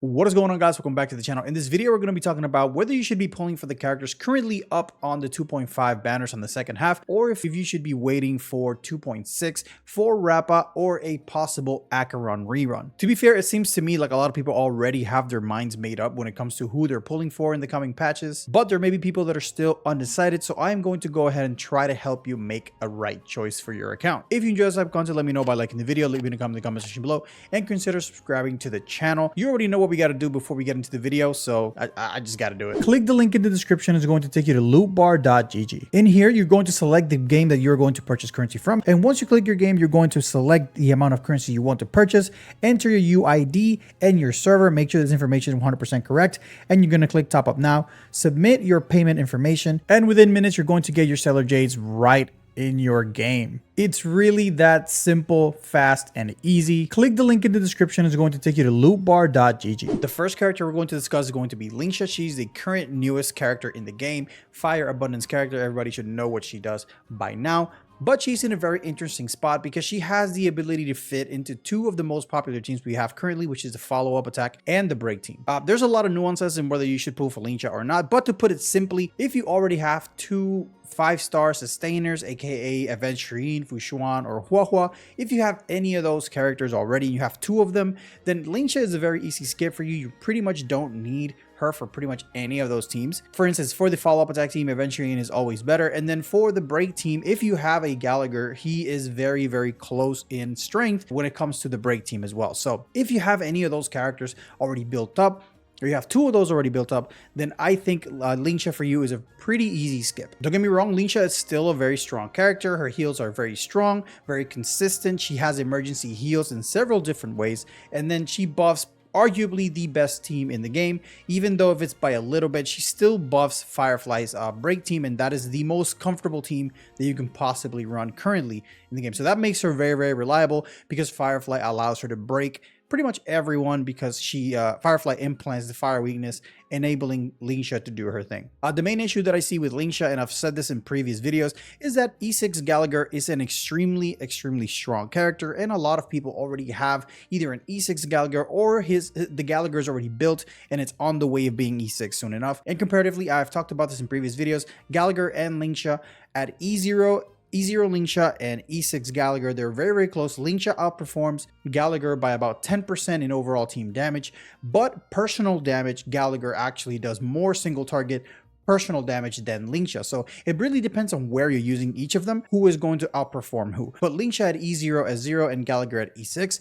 What is going on, guys? Welcome back to the channel. In this video, we're going to be talking about whether you should be pulling for the characters currently up on the 2.5 banners on the second half, or if you should be waiting for 2.6 for Rappa or a possible Acheron rerun. To be fair, it seems to me like a lot of people already have their minds made up when it comes to who they're pulling for in the coming patches, but there may be people that are still undecided, so I am going to go ahead and try to help you make a right choice for your account. If you enjoy this type of content, let me know by liking the video, leaving a comment in the comment section below, and consider subscribing to the channel. You already know what we got to do before we get into the video, so I just got to do it. Click the link in the description. It's going to take you to lootbar.gg. In here, you're going to select the game that you're going to purchase currency from, and once you click your game, you're going to select the amount of currency you want to purchase, enter your UID and your server, make sure this information is 100% correct, and you're going to click top up now, submit your payment information, and within minutes, you're going to get your seller jades right in your game. It's really that simple, fast, and easy. Click the link in the description. It's going to take you to lootbar.gg. The first character we're going to discuss is going to be Lingsha. She's the current newest character in the game, fire abundance character. Everybody should know what she does by now. But she's in a very interesting spot because she has the ability to fit into two of the most popular teams we have currently, which is the follow-up attack and the break team. There's a lot of nuances in whether you should pull for Lingsha or not, but to put it simply, if you already have two 5-star sustainers, aka Acheron, Fushuan, or Huahua, if you have any of those characters already, you have two of them, then Lingsha is a very easy skip for you. You pretty much don't need her for pretty much any of those teams. For instance, for the follow-up attack team, Acheron is always better. And then for the break team, if you have a Gallagher, he is very, very close in strength when it comes to the break team as well. So if you have any of those characters already built up, or you have two of those already built up, then I think Lingsha for you is a pretty easy skip. Don't get me wrong, Lingsha is still a very strong character. Her heals are very strong, very consistent. She has emergency heals in several different ways, and then she buffs arguably the best team in the game. Even though if it's by a little bit, she still buffs Firefly's break team, and that is the most comfortable team that you can possibly run currently in the game. So that makes her very, very reliable because Firefly allows her to break pretty much everyone because she Firefly implants the fire weakness, enabling Lingsha to do her thing. The main issue that I see with Lingsha, and I've said this in previous videos, is that E6 Gallagher is an extremely strong character, and a lot of people already have either an E6 Gallagher or the Gallagher is already built and it's on the way of being E6 soon enough. And comparatively, I've talked about this in previous videos, Gallagher and Lingsha at E0 Lingsha and E6 Gallagher, they're very, very close. Lingsha outperforms Gallagher by about 10% in overall team damage, but personal damage, Gallagher actually does more single target personal damage than Lingsha. So it really depends on where you're using each of them, who is going to outperform who. But Lingsha at E0 as 0 and Gallagher at E6.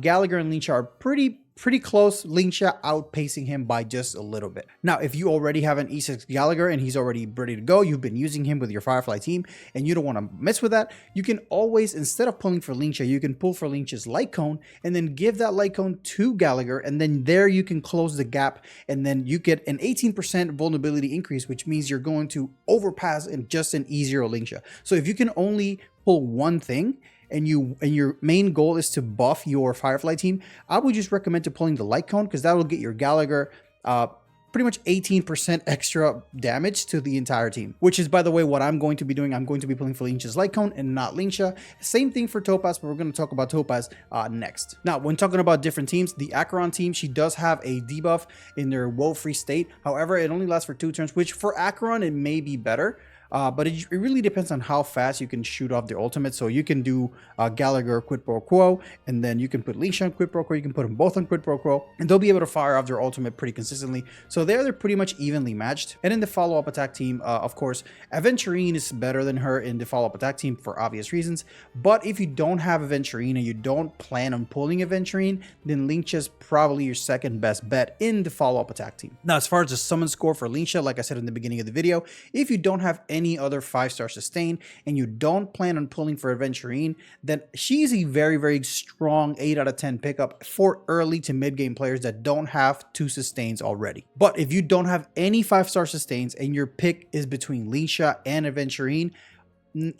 Gallagher and Lingsha are pretty close, Lingsha outpacing him by just a little bit. Now, if you already have an E6 Gallagher and he's already ready to go, you've been using him with your Firefly team, and you don't want to mess with that, you can always, instead of pulling for Lingsha, you can pull for Lingsha's light cone and then give that light cone to Gallagher, and then there you can close the gap, and then you get an 18% vulnerability increase, which means you're going to overpass in just an E0 Lingsha. So if you can only pull one thing, and your main goal is to buff your Firefly team, I would just recommend to pulling the light cone, because that will get your Gallagher pretty much 18% extra damage to the entire team, which is, by the way, what I'm going to be doing. I'm going to be pulling for Lingsha's light cone and not Lingsha. Same thing for Topaz, but we're going to talk about Topaz next. Now, when talking about different teams, the Acheron team, she does have a debuff in their woe-free state. However, it only lasts for 2 turns, which for Acheron, it may be better. But it really depends on how fast you can shoot off the ultimate. So you can do Gallagher quid pro quo, and then you can put Lingsha on quid pro quo. You can put them both on quid pro quo, and they'll be able to fire off their ultimate pretty consistently. So they're pretty much evenly matched. And in the follow-up attack team, of course, Acheron is better than her in the follow-up attack team for obvious reasons. But if you don't have Acheron and you don't plan on pulling Acheron, then Lingsha is probably your second best bet in the follow-up attack team. Now, as far as the summon score for Lingsha, like I said in the beginning of the video, if you don't have any other 5-star sustain and you don't plan on pulling for Acheron, then she's a very strong 8 out of 10 pickup for early to mid game players that don't have 2 sustains already. But if you don't have any 5-star sustains and your pick is between Lingsha and Acheron,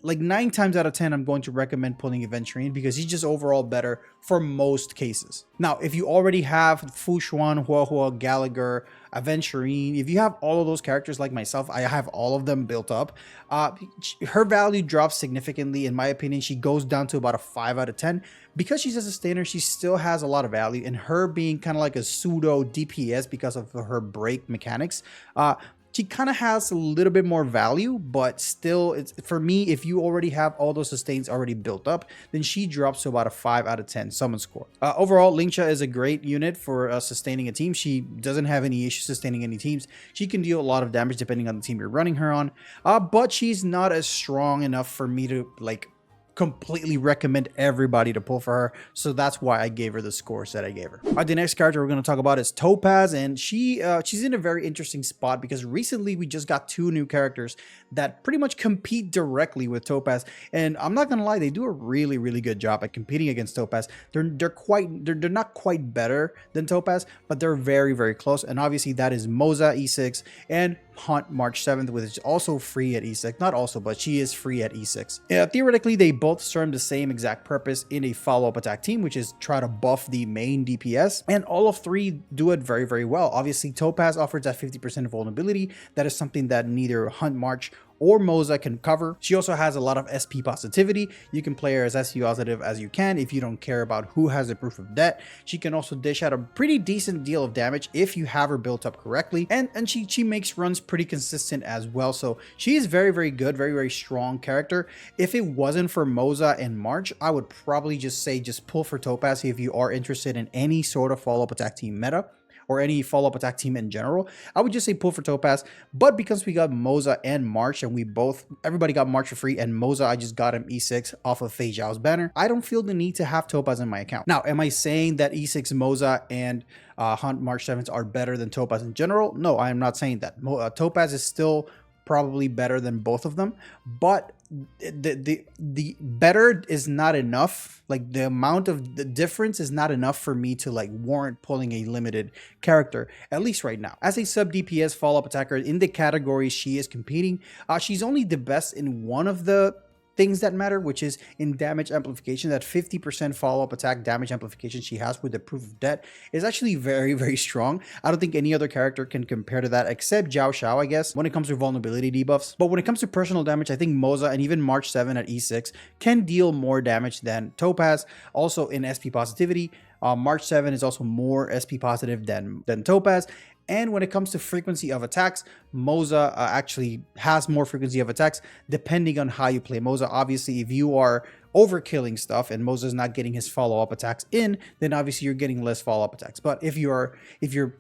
like 9 times out of 10, I'm going to recommend pulling Aventurine because he's just overall better for most cases. Now, if you already have Fu Xuan, Huahua, Gallagher, Aventurine, if you have all of those characters like myself, I have all of them built up, her value drops significantly. In my opinion, she goes down to about a 5 out of 10. Because she's a sustainer, she still has a lot of value, and her being kind of like a pseudo DPS because of her break mechanics, she kind of has a little bit more value, but still, it's, for me, if you already have all those sustains already built up, then she drops to about a 5 out of 10 summon score. Overall, Lingsha is a great unit for sustaining a team. She doesn't have any issues sustaining any teams. She can deal a lot of damage depending on the team you're running her on, but she's not as strong enough for me to like completely recommend everybody to pull for her, so that's why I gave her the scores that I gave her. All right, the next character we're going to talk about is Topaz, and she's in a very interesting spot because recently we just got 2 new characters that pretty much compete directly with Topaz, and I'm not gonna lie, they do a really good job at competing against Topaz. They're not quite better than Topaz, but they're very close, and obviously that is Moza E6 and Hunt March 7th, which is also free at E6. Not also, but she is free at E6. Theoretically, they both serve the same exact purpose in a follow-up attack team, which is try to buff the main DPS, and all of 3 do it very well. Obviously, Topaz offers that 50% vulnerability. That is something that neither Hunt March or Moza can cover. She also has a lot of SP positivity. You can play her as SP positive as you can if you don't care about who has the proof of debt. She can also dish out a pretty decent deal of damage if you have her built up correctly, and she makes runs pretty consistent as well. So she is very good, very strong character. If it wasn't for Moza and March, I would probably just say just pull for Topaz if you are interested in any sort of follow-up attack team meta, or any follow-up attack team in general. I would just say pull for Topaz, but because we got Moza and March, and everybody got March for free, and Moza, I just got him E6 off of Fei Zhao's banner, I don't feel the need to have Topaz in my account. Now, am I saying that E6 Moza and Hunt March 7th are better than Topaz in general? No, I am not saying that. Topaz is still probably better than both of them, but the better is not enough. Like, the amount of the difference is not enough for me to like warrant pulling a limited character, at least right now. As a sub DPS follow-up attacker in the category she is competing, she's only the best in one of the things that matter, which is in damage amplification. That 50% follow-up attack damage amplification she has with the proof of debt is actually very strong. I don't think any other character can compare to that except Zhao Xiao, I guess, when it comes to vulnerability debuffs. But when it comes to personal damage, I think Moza and even March 7 at E6 can deal more damage than Topaz. Also in SP positivity, March 7 is also more SP positive than Topaz. And when it comes to frequency of attacks, Moza actually has more frequency of attacks depending on how you play Moza. Obviously, if you are overkilling stuff and Moza is not getting his follow-up attacks in, then obviously you're getting less follow-up attacks. But if you're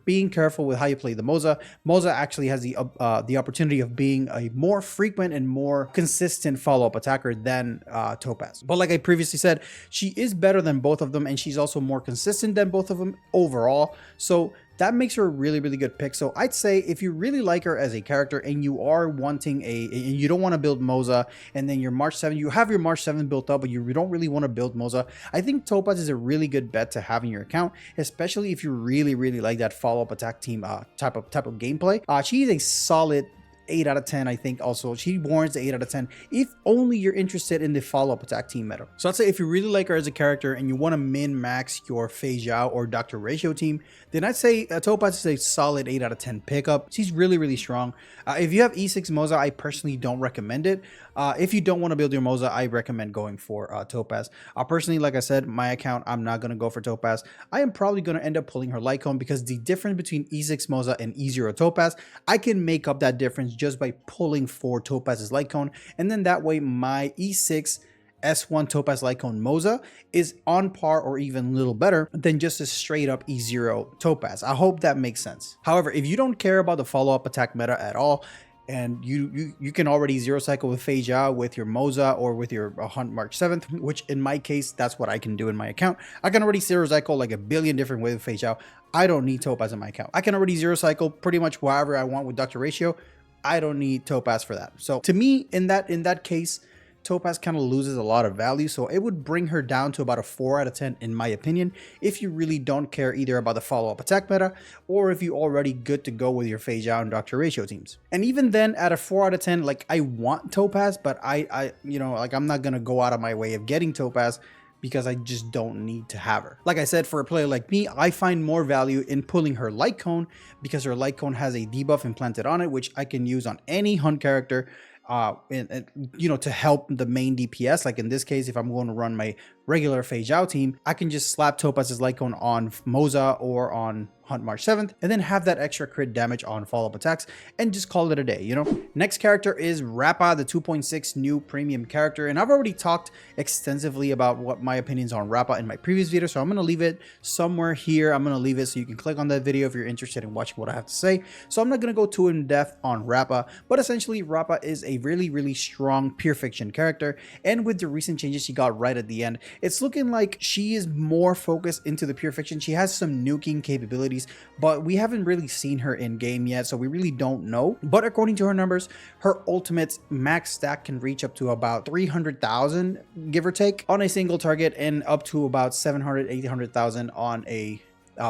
being careful with how you play the Moza actually has the opportunity of being a more frequent and more consistent follow-up attacker than Topaz. But like I previously said, she is better than both of them, and she's also more consistent than both of them overall. So that makes her a really good pick. So I'd say if you really like her as a character and you are wanting you don't want to build Moza, and then your March 7, you have your March 7 built up, but you don't really want to build Moza, I think Topaz is a really good bet to have in your account, especially if you really like that follow-up attack team type of gameplay. She's a solid 8 out of 10. I think also she warrants the 8 out of 10 if only you're interested in the follow-up attack team meta. So I'd say if you really like her as a character and you want to min-max your Fei Zhao or Dr. Ratio team, then I'd say Topaz is a solid 8 out of 10 pickup. She's really strong. If you have E6 Moza, I personally don't recommend it. If you don't want to build your Moza, I recommend going for Topaz. Personally, like I said, my account, I'm not going to go for Topaz. I am probably going to end up pulling her Lycone because the difference between E6 Moza and E0 Topaz, I can make up that difference just by pulling for Topaz's Lycone, and then that way my E6 S1 Topaz Lycone Moza is on par or even a little better than just a straight up E0 Topaz. I hope that makes sense. However, if you don't care about the follow-up attack meta at all, and you can already zero cycle with Fei Zhao with your Moza or with your Hunt March 7th, which in my case, that's what I can do in my account. I can already zero cycle like a billion different ways with Fei Zhao. I don't need Topaz in my account. I can already zero cycle pretty much wherever I want with Dr. Ratio. I don't need Topaz for that. So to me, in that case, Topaz kind of loses a lot of value, so it would bring her down to about a 4 out of 10 in my opinion, if you really don't care either about the follow-up attack meta, or if you're already good to go with your Phase Out and Dr. Ratio teams. And even then, at a 4 out of 10, like, I want Topaz, but I you know, like, I'm not gonna go out of my way of getting Topaz, because I just don't need to have her. Like I said, for a player like me, I find more value in pulling her light cone, because her light cone has a debuff implanted on it, which I can use on any hunt character, you know, to help the main DPS. Like in this case, if I'm going to run my regular Phase Out team, I can just slap Topaz's light cone on Moza or on Hunt March 7th, and then have that extra crit damage on follow-up attacks and just call it a day, you know? Next character is Rappa, the 2.6 new premium character, and I've already talked extensively about what my opinions on Rappa in my previous video, so I'm going to leave it somewhere here. I'm going to leave it so you can click on that video if you're interested in watching what I have to say. So I'm not going to go too in depth on Rappa, but essentially Rappa is a really strong pure fiction character, and with the recent changes she got right at the end, it's looking like she is more focused into the pure fiction. She has some nuking capabilities, but we haven't really seen her in game yet, so we really don't know. But according to her numbers, her ultimate's max stack can reach up to about 300,000, give or take, on a single target, and up to about 700-800,000 on a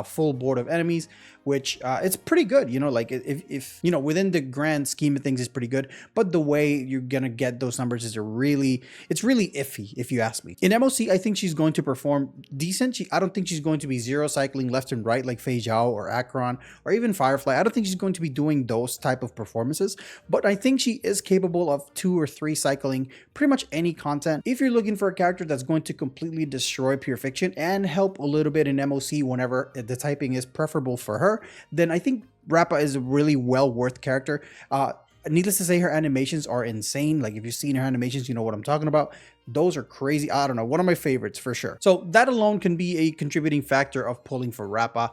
full board of enemies, which it's pretty good, you know, like if you know, within the grand scheme of things, is pretty good, but the way you're gonna get those numbers is it's really iffy, if you ask me. In MOC, I think she's going to perform decent. I don't think she's going to be zero cycling left and right like Fei Zhao or Acheron or even Firefly. I don't think she's going to be doing those type of performances, but I think she is capable of 2 or 3 cycling pretty much any content. If you're looking for a character that's going to completely destroy pure fiction and help a little bit in MOC whenever the typing is preferable for her, then I think Rappa is a really well worth character. Needless to say, her animations are insane. Like if you've seen her animations, you know what I'm talking about. Those are crazy. I don't know, one of my favorites for sure. So that alone can be a contributing factor of pulling for Rappa.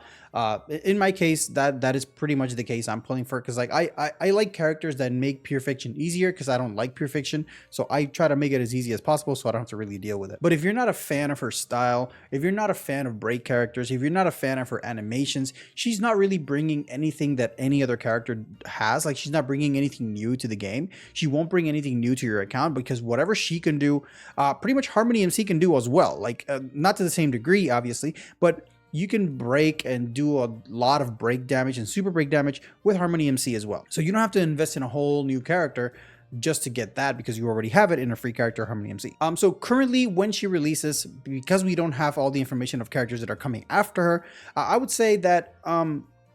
In my case, that is pretty much the case. I'm pulling for, because like I like characters that make pure fiction easier, because I don't like pure fiction, so I try to make it as easy as possible so I don't have to really deal with it. But if you're not a fan of her style, if you're not a fan of break characters, if you're not a fan of her animations, she's not really bringing anything that any other character has. Like she's not bringing anything new to the game. She won't bring anything new to your account, because whatever she can do, pretty much Harmony MC can do as well. Like not to the same degree, obviously, but you can break and do a lot of break damage and super break damage with Harmony MC as well. So you don't have to invest in a whole new character just to get that, because you already have it in a free character, Harmony MC. So currently when she releases, because we don't have all the information of characters that are coming after her, I would say that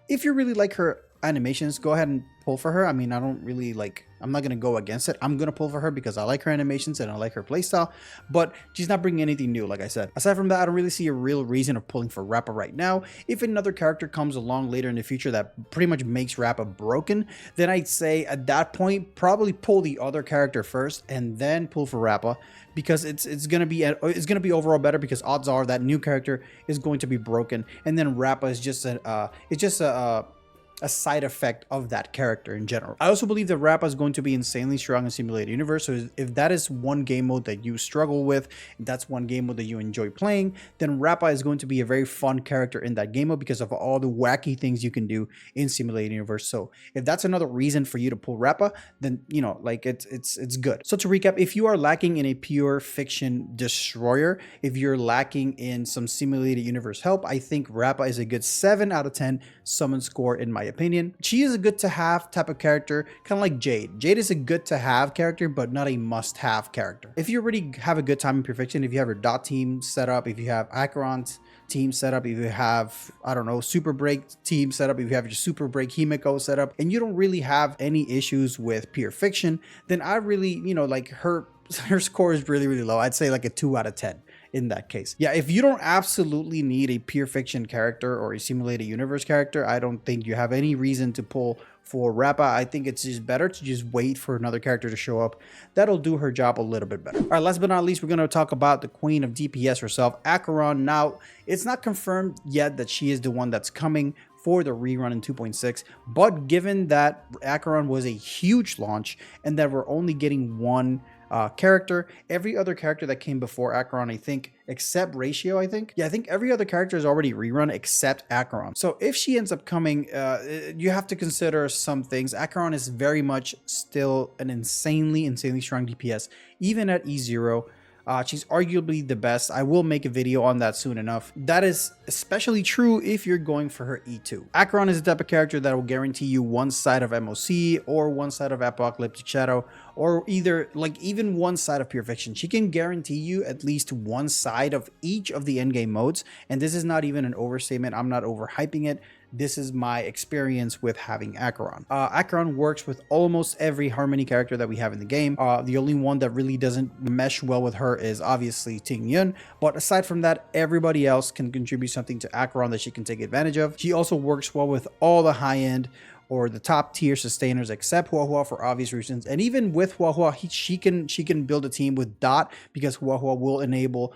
if you really like her animations, go ahead and pull for her. I mean, I don't really like, I'm not going to go against it. I'm going to pull for her because I like her animations and I like her playstyle, but she's not bringing anything new, like I said. Aside from that, I don't really see a real reason of pulling for Rappa right now. If another character comes along later in the future that pretty much makes Rappa broken, then I'd say at that point, probably pull the other character first and then pull for Rappa, because it's going to be overall better, because odds are that new character is going to be broken, and then Rappa is just a side effect of that character in general. I also believe that Rappa is going to be insanely strong in Simulated Universe, so if that is one game mode that you struggle with, if that's one game mode that you enjoy playing, then Rappa is going to be a very fun character in that game mode because of all the wacky things you can do in Simulated Universe. So if that's another reason for you to pull Rappa, then you know, like it's good. So to recap, if you are lacking in a pure fiction destroyer, if you're lacking in some Simulated Universe help, I think Rappa is a good 7 out of 10 summon score in my opinion. She is a good to have type of character, kind of like Jade. Jade is a good to have character, but not a must have character. If you already have a good time in Perfection, if you have your dot team set up, if you have Acheron's team set up, if you have, I don't know, Super Break team set up, if you have your Super Break Himiko set up, and you don't really have any issues with Pure Fiction, then I really, you know, like her score is really low. I'd say like a 2 out of 10. In that case, yeah, if you don't absolutely need a pure fiction character or a simulated universe character, I don't think you have any reason to pull for Rappa. I think it's just better to just wait for another character to show up. That'll do her job a little bit better. All right, last but not least, we're going to talk about the queen of DPS herself, Acheron. Now, it's not confirmed yet that she is the one that's coming for the rerun in 2.6, but given that Acheron was a huge launch and that we're only getting one character. Every other character that came before Acheron, I think, except Ratio, I think. Yeah, I think every other character is already rerun except Acheron. So if she ends up coming, you have to consider some things. Acheron is very much still an insanely strong DPS, even at E0. She's arguably the best. I will make a video on that soon enough. That is especially true if you're going for her E2. Acheron is the type of character that will guarantee you one side of MOC or one side of Apocalyptic Shadow, or either like even one side of Pure Fiction. She can guarantee you at least one side of each of the endgame modes. And this is not even an overstatement. I'm not overhyping it. This is my experience with having Acheron. Acheron works with almost every Harmony character that we have in the game. The only one that really doesn't mesh well with her is obviously Ting Yun. But aside from that, everybody else can contribute something to Acheron that she can take advantage of. She also works well with all the high-end or the top tier sustainers except Huahua for obvious reasons. And even with Huahua, she can build a team with Dot because Huahua will enable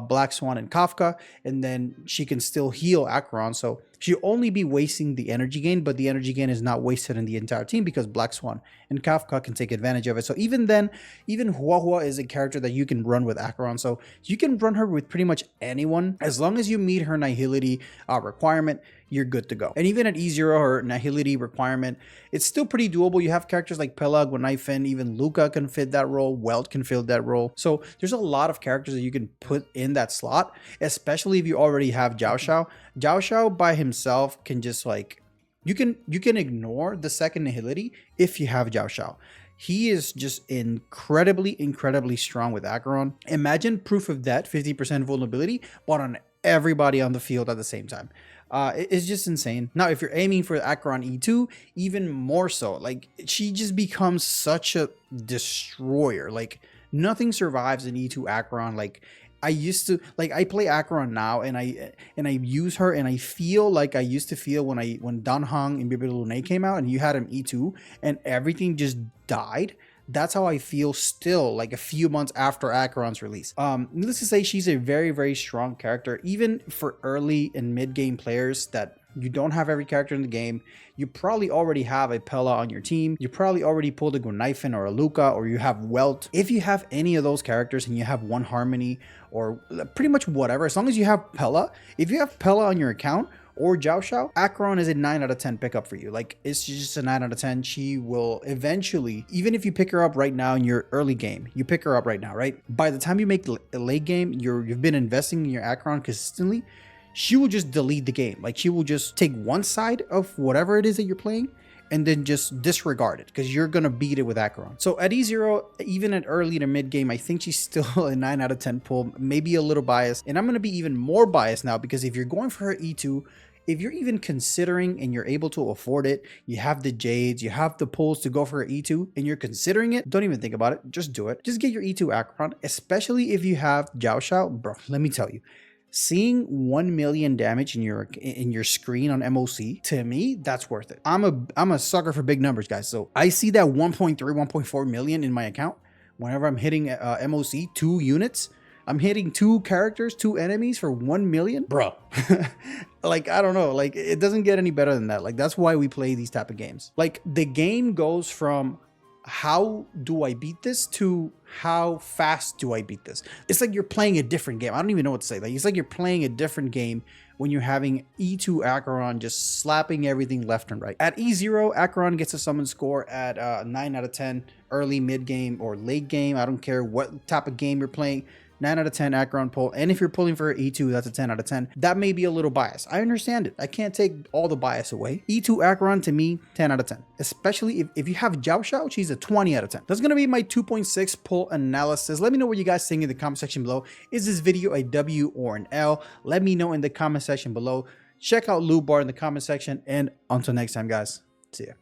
Black Swan and Kafka, and then she can still heal Acheron. So she'll only be wasting the energy gain, but the energy gain is not wasted in the entire team because Black Swan and Kafka can take advantage of it. So even then, even Huahua is a character that you can run with Acheron. So you can run her with pretty much anyone. As long as you meet her Nihility requirement, you're good to go. And even at E0, her Nihility requirement, it's still pretty doable. You have characters like Pela, Guanaifen, even Luca can fit that role, Welt can fill that role. So there's a lot of characters that you can put in that slot, especially if you already have Jiao Shao. Jiao Shao by himself can just like, you can ignore the second Nihility if you have Jiao Shao. He is just incredibly strong with Acheron. Imagine proof of that, 50% vulnerability, but on everybody on the field at the same time. It's just insane. Now, if you're aiming for Acheron E2, even more so. Like, she just becomes such a destroyer. Like, nothing survives in E2 Acheron. Like, I used to, like, I play Acheron now, and I use her, and I feel like I used to feel when Dan Heng and Bibi Lune came out, and you had him E2, and everything just died. That's how I feel still, like a few months after Acheron's release. Needless to say, she's a very strong character, even for early and mid-game players that you don't have every character in the game. You probably already have a Pela on your team. You probably already pulled a Guanaifen or a Luca, or you have Welt. If you have any of those characters and you have one Harmony or pretty much whatever, as long as you have Pela, if you have Pela on your account, or Jiao Shao, Acheron is a 9 out of 10 pickup for you. Like, it's just a 9 out of 10. She will eventually, even if you pick her up right now in your early game, you pick her up right now, right? By the time you make a late game, you've been investing in your Acheron consistently, she will just delete the game. Like, she will just take one side of whatever it is that you're playing and then just disregard it because you're going to beat it with Acheron. So at E0, even at early to mid game, I think she's still a 9 out of 10 pull, maybe a little biased. And I'm going to be even more biased now because if you're going for her E2, if you're even considering and you're able to afford it, you have the Jades, you have the pulls to go for an E2, and you're considering it, don't even think about it. Just do it. Just get your E2 Acheron, especially if you have Jiao Shao. Bro, let me tell you, seeing 1 million damage in your screen on MOC, to me, that's worth it. I'm a sucker for big numbers, guys. So I see that 1.3, 1.4 million in my account whenever I'm hitting MOC 2 units. I'm hitting 2 characters, 2 enemies for 1 million, bro. Like, I don't know, like, it doesn't get any better than that. Like, that's why we play these type of games. Like, the game goes from how do I beat this to how fast do I beat this. It's like you're playing a different game. I don't even know what to say. Like, it's like you're playing a different game when you're having E2 Acheron just slapping everything left and right. At E0, Acheron gets a summon score at 9 out of 10, early, mid game, or late game. I don't care what type of game you're playing. 9 out of 10 Acheron pull. And if you're pulling for E2, that's a 10 out of 10. That may be a little biased. I understand it. I can't take all the bias away. E2 Acheron, to me, 10 out of 10. Especially if you have Jiao Shao, she's a 20 out of 10. That's going to be my 2.6 pull analysis. Let me know what you guys think in the comment section below. Is this video a W or an L? Let me know in the comment section below. Check out Loot Bar in the comment section. And until next time, guys. See ya.